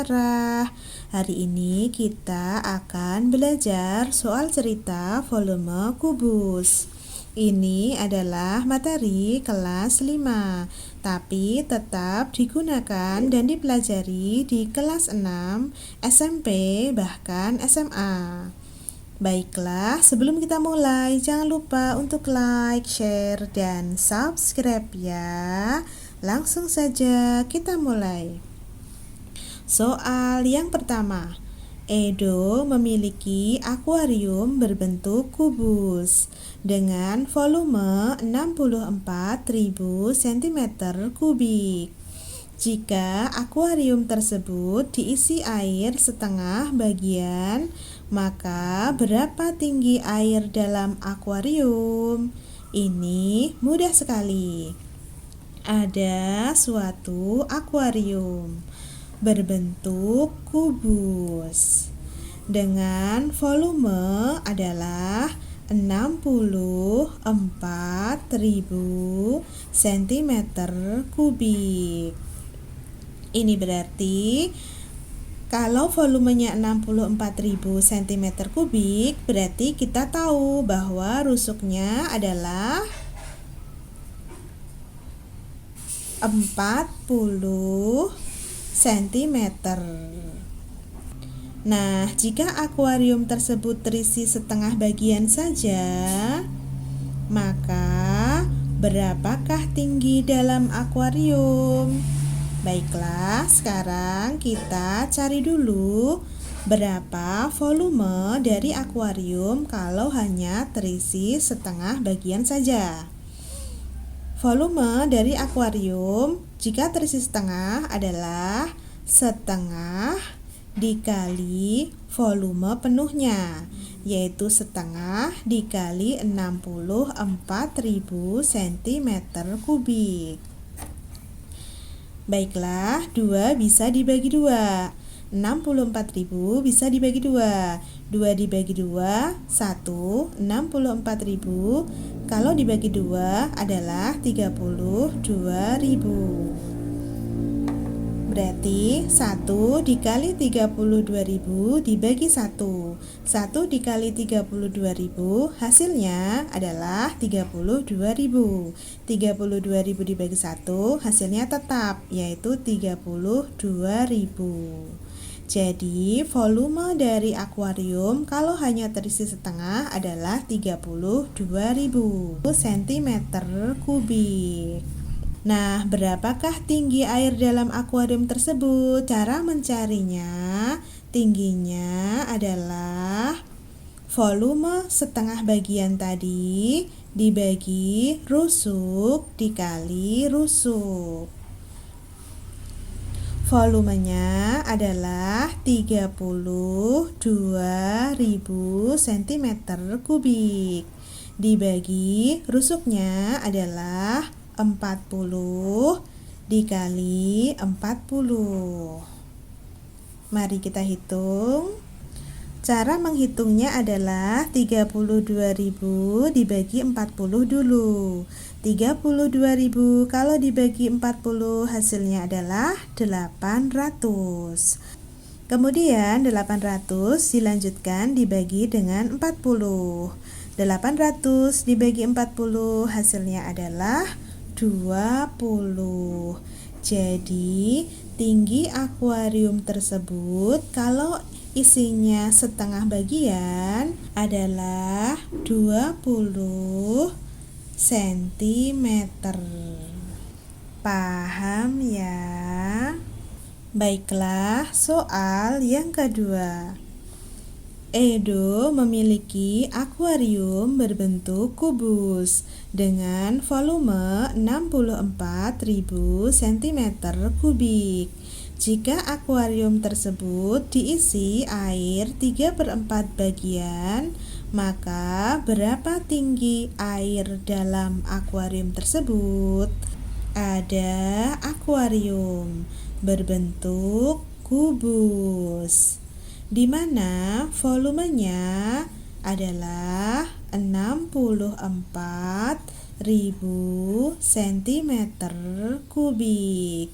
sejarah. Hari ini kita akan belajar soal cerita volume kubus. Ini adalah materi kelas 5, tapi tetap digunakan dan dipelajari di kelas 6, SMP, bahkan SMA. Baiklah, sebelum kita mulai, jangan lupa untuk like, share, dan subscribe ya. Langsung saja kita mulai. Soal yang pertama. Edo memiliki akuarium berbentuk kubus dengan volume 64.000 cm3. Jika akuarium tersebut diisi air setengah bagian, maka berapa tinggi air dalam akuarium? Ini mudah sekali. Ada suatu akuarium berbentuk kubus dengan volume adalah 64.000 cm3. Ini berarti kalau volumenya 64.000 cm3, berarti kita tahu bahwa rusuknya adalah 40 cm. Nah, jika akuarium tersebut terisi setengah bagian saja, maka berapakah tinggi dalam akuarium? Baiklah, sekarang kita cari dulu berapa volume dari akuarium kalau hanya terisi setengah bagian saja. Volume dari akuarium jika terisi setengah adalah setengah dikali volume penuhnya, yaitu setengah dikali 64.000 cm3. Baiklah, 2 bisa dibagi 2. 64.000 bisa dibagi 2. 2 dibagi 2, 1. 64.000 kalau dibagi 2 adalah 32.000. Berarti 1 dikali 32.000 dibagi 1. 1 dikali 32.000 hasilnya adalah 32.000. 32.000 dibagi 1 hasilnya tetap, yaitu 32.000. Jadi volume dari akuarium kalau hanya terisi setengah adalah 32.000 cm3. Nah, berapakah tinggi air dalam akuarium tersebut? Cara mencarinya, tingginya adalah volume setengah bagian tadi dibagi rusuk dikali rusuk. Volumenya adalah 32.000 cm3 dibagi rusuknya adalah 40 dikali 40. Mari kita hitung. Cara menghitungnya adalah 32.000 dibagi 40 dulu. 32.000 kalau dibagi 40 hasilnya adalah 800. Kemudian 800 dilanjutkan dibagi dengan 40. 800 dibagi 40 hasilnya adalah 20. Jadi tinggi akuarium tersebut kalau isinya setengah bagian adalah 20 cm. Paham ya? Baiklah, soal yang kedua. Edo memiliki akuarium berbentuk kubus dengan volume 64.000 cm3. Jika akuarium tersebut diisi air 3/4 bagian, maka berapa tinggi air dalam akuarium tersebut? Ada akuarium berbentuk kubus, di mana volumenya adalah 64.000 cm3.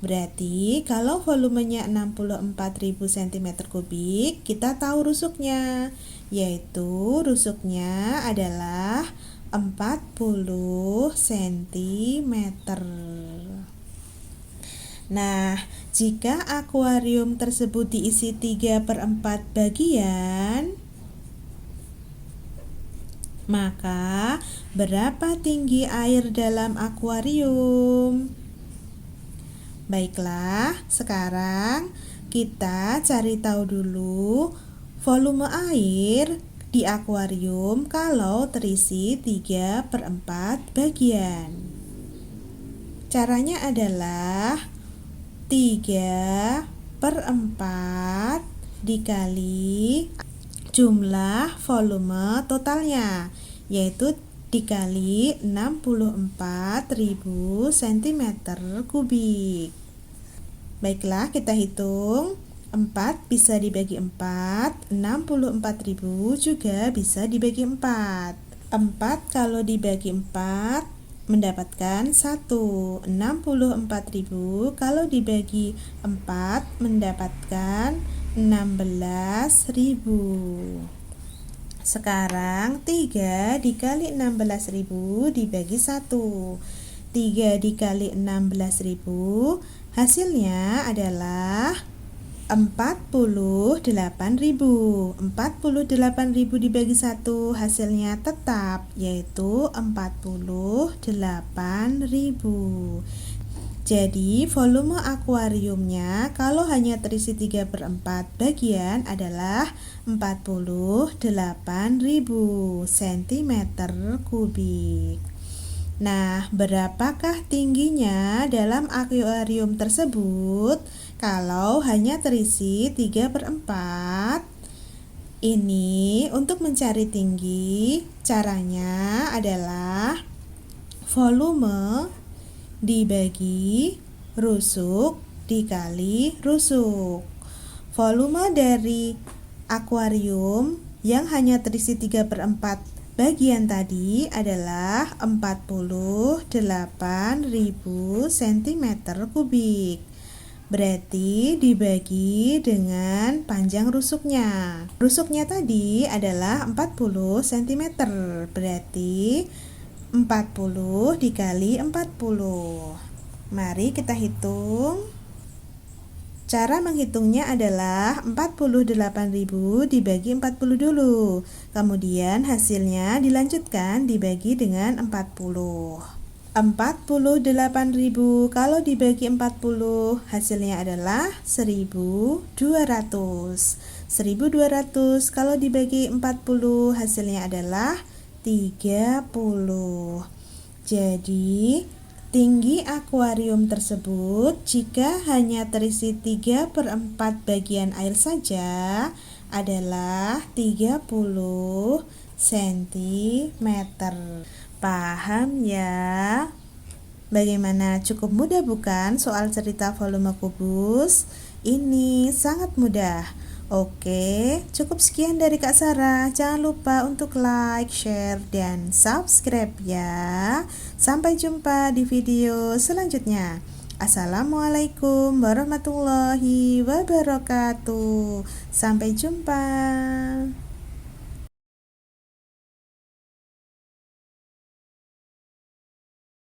Berarti kalau volumenya 64.000 cm3, kita tahu rusuknya, yaitu rusuknya adalah 40 cm. Nah, jika akuarium tersebut diisi 3/4 bagian, maka berapa tinggi air dalam akuarium? Baiklah, sekarang kita cari tahu dulu volume air di akuarium kalau terisi 3/4 bagian. Caranya adalah 3/4 dikali jumlah volume totalnya, yaitu dikali 64.000 cm3. Baiklah, kita hitung. 4 bisa dibagi 4, 64.000 juga bisa dibagi 4. 4 kalau dibagi 4 mendapatkan 1. 64.000 kalau dibagi 4 mendapatkan 16.000. Sekarang 3 dikali 16.000 dibagi 1. 3 dikali 16.000 hasilnya adalah 48.000. 48.000 dibagi 1 hasilnya tetap, yaitu 48.000. Jadi volume akuariumnya kalau hanya terisi 3/4 bagian adalah 48.000 cm3. Nah, berapakah tingginya dalam akuarium tersebut kalau hanya terisi 3/4? Ini untuk mencari tinggi, caranya adalah volume dibagi rusuk dikali rusuk. Volume dari akuarium yang hanya terisi 3/4 bagian tadi adalah 48.000 cm3. Berarti dibagi dengan panjang rusuknya. Rusuknya tadi adalah 40 cm. Berarti 40 dikali 40. Mari kita hitung. Cara menghitungnya adalah 48.000 dibagi 40 dulu. Kemudian hasilnya dilanjutkan dibagi dengan 40. 48.000 kalau dibagi 40 hasilnya adalah 1.200. 1.200 kalau dibagi 40 hasilnya adalah 30. Jadi, tinggi akuarium tersebut jika hanya terisi 3/4 bagian air saja adalah 30 cm. Paham ya? Bagaimana, cukup mudah bukan soal cerita volume kubus? Ini sangat mudah. Oke, cukup sekian dari Kak Sarah. Jangan lupa untuk like, share, dan subscribe ya. Sampai jumpa di video selanjutnya. Assalamualaikum warahmatullahi wabarakatuh. Sampai jumpa.